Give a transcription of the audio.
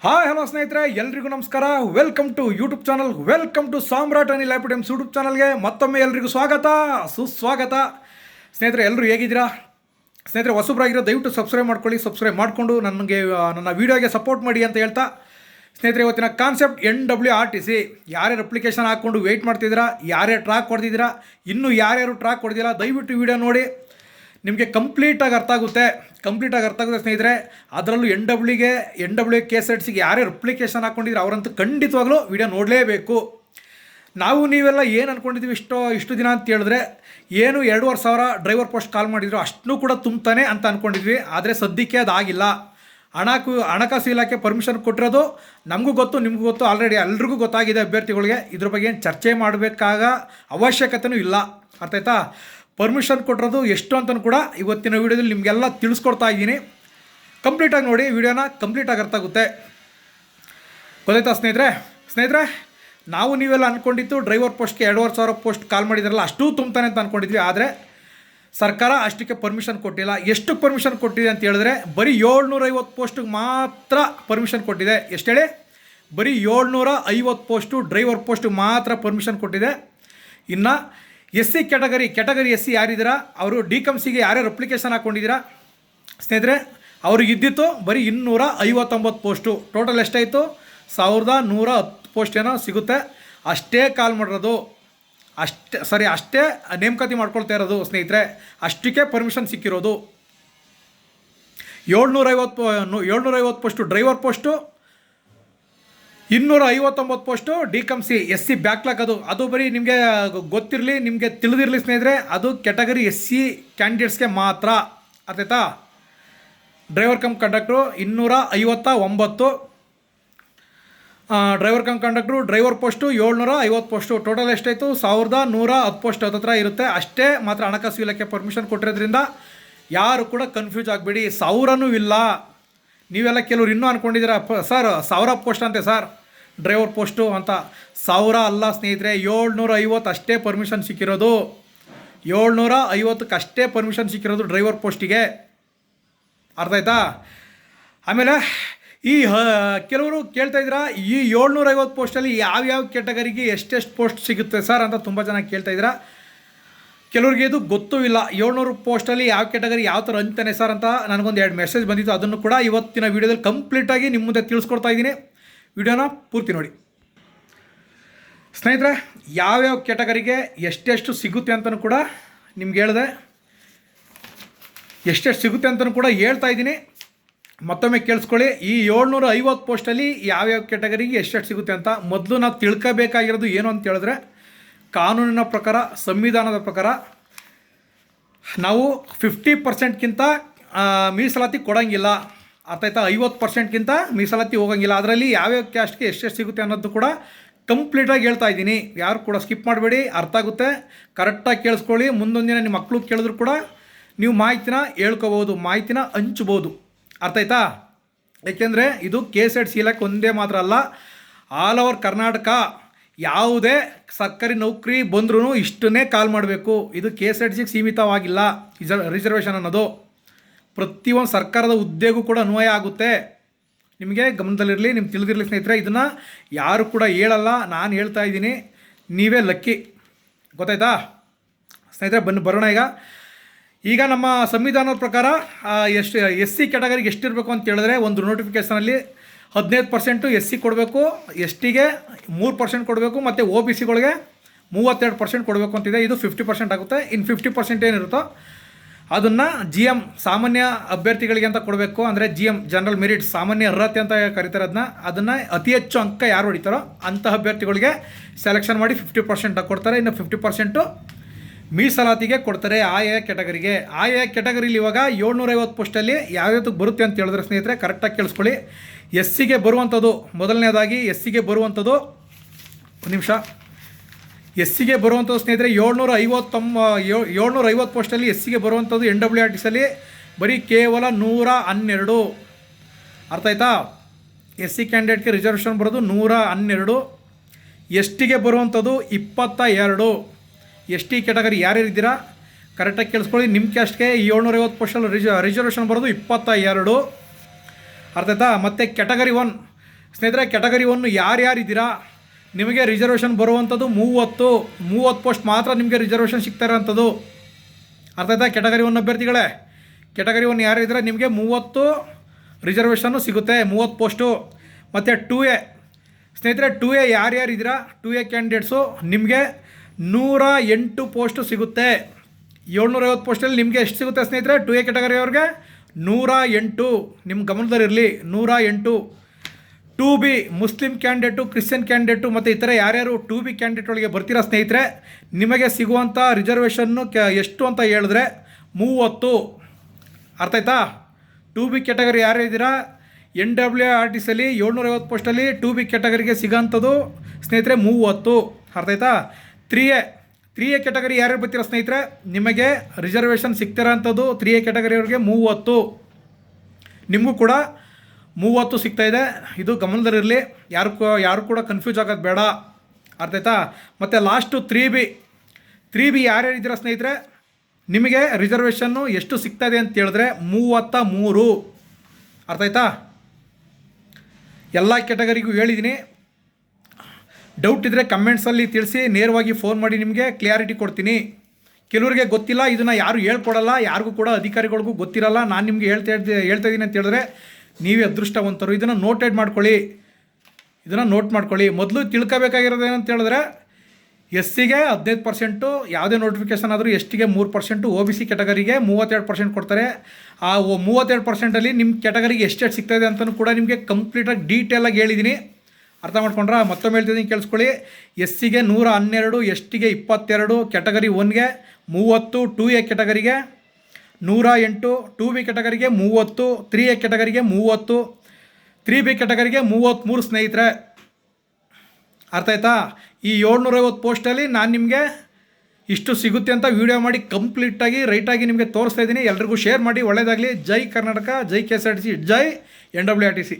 Hi hello ಸ್ನೇಹಿತರೆ, ಎಲ್ರಿಗೂ ನಮಸ್ಕಾರ. Welcome to YouTube channel, welcome to Samrat Anil ಲ್ಯಾಪಿಟಮ್ಸ್ ಯೂಟ್ಯೂಬ್ ಚಾನಲ್ಗೆ ಮತ್ತೊಮ್ಮೆ ಎಲ್ರಿಗೂ ಸ್ವಾಗತ ಸುಸ್ವಾಗತ. ಸ್ನೇಹಿತರೆ, ಎಲ್ಲರೂ ಹೇಗಿದ್ದೀರಾ? ಸ್ನೇಹಿತರೆ, ಹೊಸಬ್ರಾಗಿರೋ ದಯವಿಟ್ಟು ಸಬ್ಸ್ಕ್ರೈಬ್ ಮಾಡ್ಕೊಳ್ಳಿ. ಸಬ್ಸ್ಕ್ರೈಬ್ ಮಾಡಿಕೊಂಡು ನನ್ನ ವೀಡಿಯೋಗೆ ಸಪೋರ್ಟ್ ಮಾಡಿ ಅಂತ ಹೇಳ್ತಾ, ಸ್ನೇಹಿತರೆ, ಇವತ್ತಿನ ಕಾನ್ಸೆಪ್ಟ್ NWRTC. ಯಾರ್ಯಾರು ಅಪ್ಲಿಕೇಶನ್ ಹಾಕ್ಕೊಂಡು ವೆಯ್ಟ್ ಮಾಡ್ತಿದ್ದೀರಾ, ಯಾರ್ಯಾರು ಟ್ರ್ಯಾಕ್ ಹೊಡೆದಿದ್ದೀರಾ, ಇನ್ನೂ ಯಾರ್ಯಾರು ಟ್ರ್ಯಾಕ್ ಹೊಡೆದಿಲ್ಲ, ದಯವಿಟ್ಟು ವೀಡಿಯೋ ನೋಡಿ. ನಿಮಗೆ ಕಂಪ್ಲೀಟಾಗಿ ಅರ್ಥ ಆಗುತ್ತೆ ಸ್ನೇಹಿತರೆ. ಅದರಲ್ಲೂ NW KSRTCಗೆ ಯಾರ್ಯಾರು ಅಪ್ಲಿಕೇಶನ್ ಹಾಕ್ಕೊಂಡಿದ್ರೆ ಅವರಂತೂ ಖಂಡಿತವಾಗ್ಲೂ ವಿಡಿಯೋ ನೋಡಲೇಬೇಕು. ನೀವೆಲ್ಲ ಏನು ಅಂದ್ಕೊಂಡಿದ್ದೀವಿ ಇಷ್ಟು ದಿನ ಅಂತ ಹೇಳಿದ್ರೆ, ಏನು 2,500 ಡ್ರೈವರ್ ಪೋಸ್ಟ್ ಕಾಲ್ ಮಾಡಿದ್ರು ಅಷ್ಟನ್ನೂ ಕೂಡ ತುಂಬ್ತಾನೆ ಅಂತ ಅಂದ್ಕೊಂಡಿದ್ವಿ. ಆದರೆ ಸದ್ಯಕ್ಕೆ ಅದಾಗಿಲ್ಲ. ಹಣಕಾಸು ಇಲಾಖೆ ಪರ್ಮಿಷನ್ ಕೊಟ್ಟಿರೋದು ನಮಗೂ ಗೊತ್ತು, ನಿಮಗೂ ಗೊತ್ತು, ಆಲ್ರೆಡಿ ಎಲ್ರಿಗೂ ಗೊತ್ತಾಗಿದೆ ಅಭ್ಯರ್ಥಿಗಳಿಗೆ. ಇದ್ರ ಬಗ್ಗೆ ಏನು ಚರ್ಚೆ ಮಾಡಬೇಕಾಗ ಅವಶ್ಯಕತೆಯೂ ಇಲ್ಲ. ಅರ್ಥ ಆಯ್ತಾ? ಪರ್ಮಿಷನ್ ಕೊಟ್ಟಿರೋದು ಎಷ್ಟು ಅಂತಲೂ ಕೂಡ ಇವತ್ತಿನ ವೀಡಿಯೋದಲ್ಲಿ ನಿಮಗೆಲ್ಲ ತಿಳಿಸ್ಕೊಡ್ತಾ ಇದ್ದೀನಿ. ಕಂಪ್ಲೀಟಾಗಿ ನೋಡಿ, ವೀಡಿಯೋನ ಕಂಪ್ಲೀಟಾಗಿ ಅರ್ಥ ಆಗುತ್ತೆ. ಗೊತ್ತಾಯ್ತಾ ಸ್ನೇಹಿತರೆ, ನೀವೆಲ್ಲ ಅಂದ್ಕೊಂಡಿತ್ತು ಡ್ರೈವರ್ ಪೋಸ್ಟ್ಗೆ 2,500 ಪೋಸ್ಟ್ ಕಾಲ್ ಮಾಡಿದಾರಲ್ಲ ಅಷ್ಟೂ ತುಂಬ್ತಾನೆ ಅಂತ ಅಂದ್ಕೊಂಡಿದ್ವಿ. ಆದರೆ ಸರ್ಕಾರ ಅಷ್ಟಕ್ಕೆ ಪರ್ಮಿಷನ್ ಕೊಟ್ಟಿಲ್ಲ. ಎಷ್ಟು ಪರ್ಮಿಷನ್ ಕೊಟ್ಟಿದೆ ಅಂತ ಹೇಳಿದ್ರೆ, ಬರೀ 750 ಪೋಸ್ಟಿಗೆ ಮಾತ್ರ ಪರ್ಮಿಷನ್ ಕೊಟ್ಟಿದೆ. ಎಷ್ಟು ಹೇಳಿ? ಬರೀ 750 ಪೋಸ್ಟು ಡ್ರೈವರ್ ಪೋಸ್ಟಿಗೆ ಮಾತ್ರ ಪರ್ಮಿಷನ್ ಕೊಟ್ಟಿದೆ. ಇನ್ನು SC ಕ್ಯಾಟಗರಿ SC ಯಾರಿದ್ದೀರಾ, ಅವರು DCOMCಗೆ ಯಾರ್ಯಾರು ಅಪ್ಲಿಕೇಶನ್ ಹಾಕ್ಕೊಂಡಿದ್ದೀರಾ ಸ್ನೇಹಿತರೆ, ಅವ್ರಿಗೆ ಇದ್ದಿತ್ತು ಬರೀ 259 ಪೋಸ್ಟು. ಟೋಟಲ್ ಎಷ್ಟಾಯಿತು? 1,110 ಪೋಸ್ಟ್ ಏನೋ ಸಿಗುತ್ತೆ. ಅಷ್ಟೇ ಕಾಲ್ ಮಾಡಿರೋದು, ಅಷ್ಟೇ ನೇಮಕಾತಿ ಮಾಡ್ಕೊಳ್ತಾ ಇರೋದು ಸ್ನೇಹಿತರೆ. ಅಷ್ಟಕ್ಕೆ ಪರ್ಮಿಷನ್ ಸಿಕ್ಕಿರೋದು. 750 post driver post, 259 post DCOMC SC backlog. ಅದು ಬರೀ ನಿಮಗೆ ಗೊತ್ತಿರಲಿ, ನಿಮಗೆ ತಿಳಿದಿರಲಿ ಸ್ನೇಹಿತರೆ, ಅದು ಕ್ಯಾಟಗರಿ SC ಕ್ಯಾಂಡಿಡೇಟ್ಸ್ಗೆ ಮಾತ್ರ. ಅರ್ಥ ಆಯ್ತಾ? Driver come conductor 259, driver post 750 post. Total ಎಷ್ಟಾಯಿತು? 1,110 ಪೋಸ್ಟ್ ಹತ್ರ ಇರುತ್ತೆ. ಅಷ್ಟೇ ಮಾತ್ರ ಹಣಕಾಸು ಇಲಾಖೆ ಪರ್ಮಿಷನ್ ಕೊಟ್ಟಿರೋದ್ರಿಂದ ಯಾರು ಕೂಡ ಕನ್ಫ್ಯೂಸ್ ಆಗಬೇಡಿ. 1,000ನೂ ಇಲ್ಲ. ನೀವೆಲ್ಲ ಕೆಲವ್ರು ಇನ್ನೂ ಅಂದ್ಕೊಂಡಿದ್ದೀರಾ, ಸರ್ 1,000 ಪೋಸ್ಟ್ ಅಂತೆ ಸರ್ ಡ್ರೈವರ್ ಪೋಸ್ಟು ಅಂತ. 1,000 ಅಲ್ಲ ಸ್ನೇಹಿತರೆ, 750 ಅಷ್ಟೇ ಪರ್ಮಿಷನ್ ಸಿಕ್ಕಿರೋದು. 750ಕ್ಕೆ ಅಷ್ಟೇ ಪರ್ಮಿಷನ್ ಸಿಕ್ಕಿರೋದು ಡ್ರೈವರ್ ಪೋಸ್ಟಿಗೆ. ಅರ್ಥ ಆಯ್ತಾ? ಆಮೇಲೆ ಕೆಲವರು ಕೇಳ್ತಾ ಇದ್ದೀರಾ, ಈ 750 ಪೋಸ್ಟಲ್ಲಿ ಯಾವ್ಯಾವ ಕ್ಯಾಟಗರಿಗೆ ಎಷ್ಟೆಷ್ಟು ಪೋಸ್ಟ್ ಸಿಗುತ್ತೆ ಸರ್ ಅಂತ ತುಂಬ ಜನ ಕೇಳ್ತಾ ಇದ್ದೀರಾ. ಕೆಲವ್ರಿಗೆ ಇದು ಗೊತ್ತೂ ಇಲ್ಲ. 700 ಪೋಸ್ಟಲ್ಲಿ ಯಾವ ಕ್ಯಾಟಗರಿ ಯಾವ ಥರ ಅಂತಾನೆ ಸರ್ ಅಂತ ನನಗೊಂದು 2 ಮೆಸೇಜ್ ಬಂದಿತ್ತು. ಅದನ್ನು ಕೂಡ ಇವತ್ತಿನ ವೀಡಿಯೋದಲ್ಲಿ ಕಂಪ್ಲೀಟಾಗಿ ನಿಮ್ಮ ಮುಂದೆ ತಿಳಿಸ್ಕೊಡ್ತಾ ಇದ್ದೀನಿ. ವಿಡಿಯೋನ ಪೂರ್ತಿ ನೋಡಿ ಸ್ನೇಹಿತರೆ. ಯಾವ್ಯಾವ ಕ್ಯಾಟಗರಿಗೆ ಎಷ್ಟೆಷ್ಟು ಸಿಗುತ್ತೆ ಅಂತಲೂ ಕೂಡ ನಿಮ್ಗೆ ಹೇಳಿದೆ, ಎಷ್ಟೆಷ್ಟು ಸಿಗುತ್ತೆ ಅಂತಲೂ ಕೂಡ ಹೇಳ್ತಾ ಇದ್ದೀನಿ. ಮತ್ತೊಮ್ಮೆ ಕೇಳಿಸ್ಕೊಳ್ಳಿ. ಈ 750 ಪೋಸ್ಟಲ್ಲಿ ಯಾವ್ಯಾವ ಕ್ಯಾಟಗರಿಗೆ ಎಷ್ಟೆಷ್ಟು ಸಿಗುತ್ತೆ ಅಂತ ಮೊದಲು ನಾವು ತಿಳ್ಕೋಬೇಕಾಗಿರೋದು ಏನು ಅಂತ ಹೇಳಿದ್ರೆ, ಕಾನೂನಿನ ಪ್ರಕಾರ, ಸಂವಿಧಾನದ ಪ್ರಕಾರ ನಾವು 50%ಗಿಂತ ಮೀಸಲಾತಿ ಕೊಡೋಂಗಿಲ್ಲ. ಅರ್ಥ ಆಯ್ತಾ? 50%ಗಿಂತ ಮೀಸಲಾತಿ ಹೋಗೋಂಗಿಲ್ಲ. ಅದರಲ್ಲಿ ಯಾವ್ಯಾವ ಕ್ಯಾಸ್ಟ್ಗೆ ಎಷ್ಟೆಷ್ಟು ಸಿಗುತ್ತೆ ಅನ್ನೋದು ಕೂಡ ಕಂಪ್ಲೀಟಾಗಿ ಹೇಳ್ತಾ ಇದ್ದೀನಿ. ಯಾರು ಕೂಡ ಸ್ಕಿಪ್ ಮಾಡಬೇಡಿ, ಅರ್ಥ ಆಗುತ್ತೆ. ಕರೆಕ್ಟಾಗಿ ಕೇಳಿಸ್ಕೊಳ್ಳಿ. ಮುಂದೊಂದು ದಿನ ನಿಮ್ಮ ಮಕ್ಕಳು ಕೇಳಿದ್ರು ಕೂಡ ನೀವು ಮಾಹಿತಿನ ಹೇಳ್ಕೋಬೋದು, ಮಾಹಿತಿನ ಹಂಚ್ಬೋದು. ಅರ್ಥ ಆಯ್ತಾ? ಏಕೆಂದರೆ ಇದು KSRTC ಇಲಾಖೆ ಒಂದೇ ಮಾತ್ರ ಅಲ್ಲ, ಆಲ್ ಓವರ್ ಕರ್ನಾಟಕ ಯಾವುದೇ ಸರ್ಕಾರಿ ನೌಕರಿ ಬಂದ್ರೂ ಇಷ್ಟನ್ನೇ ಕಾಲ್ ಮಾಡಬೇಕು. ಇದು KSRTCಗೆ ಸೀಮಿತವಾಗಿಲ್ಲ. ರಿಸರ್ವೇಷನ್ ಅನ್ನೋದು ಪ್ರತಿಯೊಂದು ಸರ್ಕಾರದ ಹುದ್ದೆಗೂ ಕೂಡ ಅನ್ವಯ ಆಗುತ್ತೆ. ನಿಮಗೆ ಗಮನದಲ್ಲಿರಲಿ, ನಿಮ್ಗೆ ತಿಳಿದಿರಲಿ ಸ್ನೇಹಿತರೆ. ಇದನ್ನು ಯಾರು ಕೂಡ ಹೇಳಲ್ಲ, ನಾನು ಹೇಳ್ತಾ ಇದ್ದೀನಿ. ನೀವೇ ಲಕ್ಕಿ. ಗೊತ್ತಾಯ್ತಾ ಸ್ನೇಹಿತರೆ? ಬರೋಣ ಈಗ ನಮ್ಮ ಸಂವಿಧಾನದ ಪ್ರಕಾರ SC ಕ್ಯಾಟಗರಿಗೆ ಎಷ್ಟಿರಬೇಕು ಅಂತ ಹೇಳಿದ್ರೆ, ಒಂದು ನೋಟಿಫಿಕೇಷನಲ್ಲಿ 15% SC ಕೊಡಬೇಕು, STಗೆ 3% ಕೊಡಬೇಕು, ಮತ್ತು OBCಗಳಿಗೆ 32% ಕೊಡಬೇಕು ಅಂತಿದೆ. ಇದು 50% ಆಗುತ್ತೆ. ಇನ್ನು 50% ಏನಿರುತ್ತೋ ಅದನ್ನು GM ಸಾಮಾನ್ಯ ಅಭ್ಯರ್ಥಿಗಳಿಗೆ ಅಂತ ಕೊಡಬೇಕು. ಅಂದರೆ GM ಜನರಲ್ ಮೆರಿಟ್, ಸಾಮಾನ್ಯ ಅರ್ಹತೆ ಅಂತ ಕರೀತಾರೆ ಅದನ್ನು ಅತಿ ಹೆಚ್ಚು ಅಂಕ ಯಾರು ಹೊಡಿತಾರೋ ಅಂತಹ ಅಭ್ಯರ್ಥಿಗಳಿಗೆ ಸೆಲೆಕ್ಷನ್ ಮಾಡಿ 50% ಕೊಡ್ತಾರೆ. ಇನ್ನು 50% ಮೀಸಲಾತಿಗೆ ಕೊಡ್ತಾರೆ ಆಯಾ ಕ್ಯಾಟಗರಿಗೆ. ಆಯಾ ಕ್ಯಾಟಗರಿಲಿ ಇವಾಗ 750 ಪೋಸ್ಟಲ್ಲಿ ಯಾವ್ಯಾವ್ದಕ್ಕೆ ಬರುತ್ತೆ ಅಂತ ಹೇಳಿದ್ರೆ ಸ್ನೇಹಿತರೆ, ಕರೆಕ್ಟಾಗಿ ಕೇಳಿಸ್ಕೊಳ್ಳಿ. SCಗೆ ಬರುವಂಥದ್ದು, ಮೊದಲನೇದಾಗಿ SCಗೆ ಬರುವಂಥದ್ದು, ಒಂದು ನಿಮಿಷ, SCಗೆ ಬರುವಂಥದ್ದು ಸ್ನೇಹಿತರೆ 750 ಪೋಸ್ಟಲ್ಲಿ SCಗೆ ಬರುವಂಥದ್ದು NWRTCಯಲ್ಲಿ ಬರೀ ಕೇವಲ 112. ಅರ್ಥ ಆಯ್ತಾ? SC ಕ್ಯಾಂಡಿಡೇಟ್ಗೆ ರಿಸರ್ವೇಷನ್ ಬರೋದು 112. STಗೆ ಬರುವಂಥದ್ದು 22. ST ಕ್ಯಾಟಗರಿ ಯಾರ್ಯಾರಿದ್ದೀರಾ ಕರೆಕ್ಟಾಗಿ ಕೇಳಿಸ್ಕೊಳ್ಳಿ. ನಿಮ್ಮ ಕ್ಯಾಸ್ಟ್ಗೆ 750 ಪೋಸ್ಟಲ್ಲಿ ರಿಸರ್ವೇಷನ್ ಬರೋದು 22. ಅರ್ಥ ಆಯ್ತಾ? ಮತ್ತು ಕ್ಯಾಟಗರಿ 1 ಸ್ನೇಹಿತರೆ ಕ್ಯಾಟಗರಿ 1 ಯಾರ್ಯಾರಿದ್ದೀರಾ ನಿಮಗೆ ರಿಸರ್ವೇಷನ್ ಬರುವಂಥದ್ದು 30 ಪೋಸ್ಟ್ ಮಾತ್ರ ನಿಮಗೆ ರಿಸರ್ವೇಷನ್ ಸಿಗ್ತಾ ಇರೋಂಥದ್ದು. ಅರ್ಥ ಆಯ್ತಾ? ಕ್ಯಾಟಗರಿ 1 ಅಭ್ಯರ್ಥಿಗಳೇ, ಕ್ಯಾಟಗರಿ 1 ಯಾರಿದ್ರೆ ನಿಮಗೆ 30 ರಿಸರ್ವೇಷನ್ನು ಸಿಗುತ್ತೆ, 30 ಪೋಸ್ಟು. ಮತ್ತು 2A ಸ್ನೇಹಿತರೆ 2A ಯಾರ್ಯಾರಿದ್ದೀರಾ 2A ಕ್ಯಾಂಡಿಡೇಟ್ಸು ನಿಮಗೆ 108 ಪೋಸ್ಟು ಸಿಗುತ್ತೆ. 750 ಪೋಸ್ಟಲ್ಲಿ ನಿಮಗೆ ಎಷ್ಟು ಸಿಗುತ್ತೆ ಸ್ನೇಹಿತರೆ 2A ಕ್ಯಾಟಗರಿ ಅವ್ರಿಗೆ 108. ನಿಮ್ಮ ಗಮನದಲ್ಲಿರಲಿ 108. 2B Muslim candidate, Christian candidate ಮತ್ತು ಇತರ ಯಾರ್ಯಾರು 2B ಕ್ಯಾಂಡಿಡೇಟ್ ಒಳಗೆ ಬರ್ತೀರಾ ಸ್ನೇಹಿತರೆ, ನಿಮಗೆ ಸಿಗುವಂಥ ರಿಸರ್ವೇಷನ್ನು ಎಷ್ಟು ಅಂತ ಹೇಳಿದ್ರೆ 30. ಅರ್ಥ ಆಯ್ತಾ? 2B ಕ್ಯಾಟಗರಿ ಯಾರಿದ್ದೀರಾ NWRTCಯಲ್ಲಿ 750 ಪೋಸ್ಟಲ್ಲಿ 2B ಕ್ಯಾಟಗರಿಗೆ ಸಿಗೋಂಥದ್ದು ಸ್ನೇಹಿತರೆ 30. ಅರ್ಥ ಆಯ್ತಾ? 3A ಕ್ಯಾಟಗರಿ ಯಾರ್ಯಾರು ಬರ್ತೀರಾ ಸ್ನೇಹಿತರೆ, ನಿಮಗೆ ರಿಸರ್ವೇಷನ್ ಸಿಗ್ತಿರೋ ಅಂಥದ್ದು 3A ಕ್ಯಾಟಗರಿಯವ್ರಿಗೆ 30. ನಿಮಗೂ ಕೂಡ 30 ಸಿಗ್ತಾಯಿದೆ. ಇದು ಗಮನದಲ್ಲಿರಲಿ, ಯಾರು ಕೂಡ ಕನ್ಫ್ಯೂಸ್ ಆಗೋದು ಬೇಡ. ಅರ್ಥ ಆಯ್ತಾ? ಮತ್ತು ಲಾಸ್ಟು 3B ಯಾರ್ಯಾರಿದ್ದೀರಾ ಸ್ನೇಹಿತರೆ, ನಿಮಗೆ ರಿಸರ್ವೇಷನ್ನು ಎಷ್ಟು ಸಿಗ್ತಾಯಿದೆ ಅಂತ ಹೇಳಿದ್ರೆ 33. ಅರ್ಥ ಆಯ್ತಾ? ಎಲ್ಲ ಕ್ಯಾಟಗರಿಗೂ ಹೇಳಿದ್ದೀನಿ. ಡೌಟ್ ಇದ್ದರೆ ಕಮೆಂಟ್ಸಲ್ಲಿ ತಿಳಿಸಿ, ನೇರವಾಗಿ ಫೋನ್ ಮಾಡಿ ನಿಮಗೆ ಕ್ಲಿಯಾರಿಟಿ ಕೊಡ್ತೀನಿ. ಕೆಲವರಿಗೆ ಗೊತ್ತಿಲ್ಲ, ಇದನ್ನು ಯಾರು ಹೇಳ್ಕೊಡಲ್ಲ, ಯಾರಿಗೂ ಕೂಡ ಅಧಿಕಾರಿಗಳಿಗೂ ಗೊತ್ತಿರಲ್ಲ. ನಾನು ನಿಮಗೆ ಹೇಳ್ತಾ ಇದ್ದೀನಿ ಅಂತ ಹೇಳಿದ್ರೆ ನೀವೇ ಅದೃಷ್ಟವಂತರು. ಇದನ್ನು ನೋಟ್ ಮಾಡ್ಕೊಳ್ಳಿ. ಮೊದಲು ತಿಳ್ಕೊಬೇಕಾಗಿರೋದು ಏನಂತ ಹೇಳಿದ್ರೆ SCಗೆ 15%, ಯಾವುದೇ ನೋಟಿಫಿಕೇಷನ್ ಆದರೂ STಗೆ 3%, OBC ಕ್ಯಾಟಗರಿಗೆ 32% ಕೊಡ್ತಾರೆ. ಆ 32%ಅಲ್ಲಿ ನಿಮ್ಮ ಕ್ಯಾಟಗರಿಗೆ ಎಷ್ಟು ಸಿಗ್ತಾಯಿದೆ ಅಂತಲೂ ಕೂಡ ನಿಮಗೆ ಕಂಪ್ಲೀಟಾಗಿ ಡೀಟೇಲಾಗಿ ಹೇಳಿದ್ದೀನಿ. ಅರ್ಥ ಮಾಡ್ಕೊಂಡ್ರೆ ಮತ್ತೊಮ್ಮೆ ಹೇಳ್ತಿದ್ದೀನಿ, ಕೇಳಿಸ್ಕೊಳ್ಳಿ. SCಗೆ 112, STಗೆ 22, category 1ಗೆ 30, 2A ಕ್ಯಾಟಗರಿಗೆ 108, 2B ಕ್ಯಾಟಗರಿಗೆ 30, 3A ಕ್ಯಾಟಗರಿಗೆ 30, 3B ಕ್ಯಾಟಗರಿಗೆ 33 ಸ್ನೇಹಿತರೆ. ಅರ್ಥ ಆಯ್ತಾ? ಈ 750 ಪೋಸ್ಟಲ್ಲಿ ನಾನು ನಿಮಗೆ ಇಷ್ಟು ಸಿಗುತ್ತೆ ಅಂತ ವೀಡಿಯೋ ಮಾಡಿ ಕಂಪ್ಲೀಟಾಗಿ ರೈಟಾಗಿ ನಿಮಗೆ ತೋರಿಸ್ತಾ ಇದ್ದೀನಿ. ಎಲ್ರಿಗೂ ಶೇರ್ ಮಾಡಿ. ಒಳ್ಳೆಯದಾಗಲಿ. ಜೈ ಕರ್ನಾಟಕ, ಜೈ KSRTC, ಜೈ NWRTC.